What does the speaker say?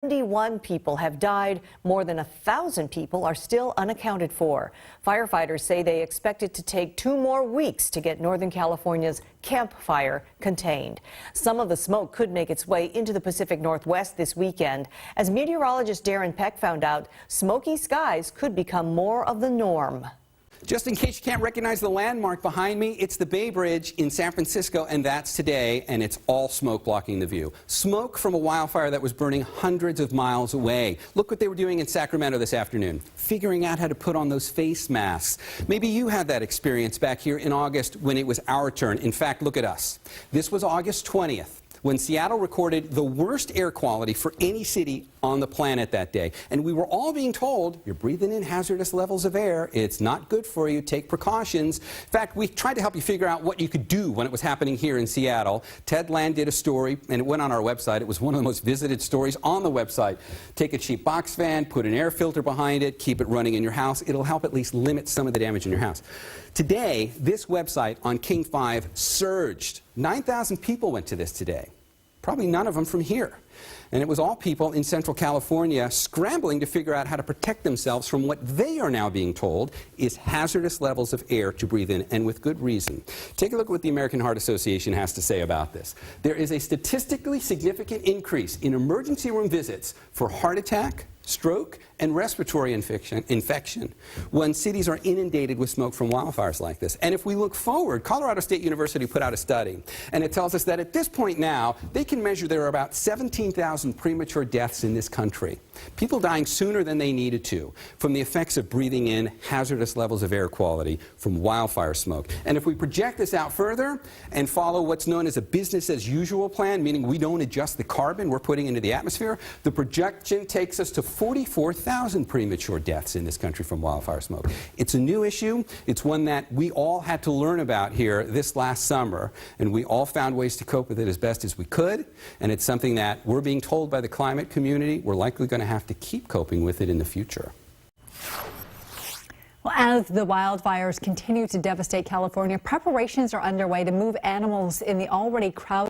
71 people have died. More than 1,000 people are still unaccounted for. Firefighters say they expect it to take 2 more weeks to get Northern California's Camp Fire contained. Some of the smoke could make its way into the Pacific Northwest this weekend. As meteorologist Darren Peck found out, smoky skies could become more of the norm. Just in case you can't recognize the landmark behind me, it's the Bay Bridge in San Francisco, and that's today, and it's all smoke blocking the view. Smoke from a wildfire that was burning hundreds of miles away. Look what they were doing in Sacramento this afternoon, figuring out how to put on those face masks. Maybe you had that experience back here in August when it was our turn. In fact, look at us. This was August 20th. When Seattle recorded the worst air quality for any city on the planet that day. And we were all being told, you're breathing in hazardous levels of air. It's not good for you. Take precautions. In fact, we tried to help you figure out what you could do when it was happening here in Seattle. Ted Land did a story, and it went on our website. It was one of the most visited stories on the website. Take a cheap box fan, put an air filter behind it, keep it running in your house. It'll help at least limit some of the damage in your house. Today, this website on King 5 surged. 9,000 people went to this today. Probably none of them from here. And it was all people in Central California scrambling to figure out how to protect themselves from what they are now being told is hazardous levels of air to breathe in, and with good reason. Take a look at what the American Heart Association has to say about this. There is a statistically significant increase in emergency room visits for heart attack, stroke, and respiratory infection when cities are inundated with smoke from wildfires like this. And if we look forward, Colorado State University put out a study, and it tells us that at this point now, they can measure there are about 17,000 premature deaths in this country. People dying sooner than they needed to from the effects of breathing in hazardous levels of air quality from wildfire smoke. And if we project this out further and follow what's known as a business as usual plan, meaning we don't adjust the carbon we're putting into the atmosphere, the projection takes us to 44,000 premature deaths in this country from wildfire smoke. It's a new issue. It's one that we all had to learn about here this last summer, and we all found ways to cope with it as best as we could. And it's something that we're being told by the climate community we're likely going to have to keep coping with it in the future. Well, as the wildfires continue to devastate California, preparations are underway to move animals in the already crowded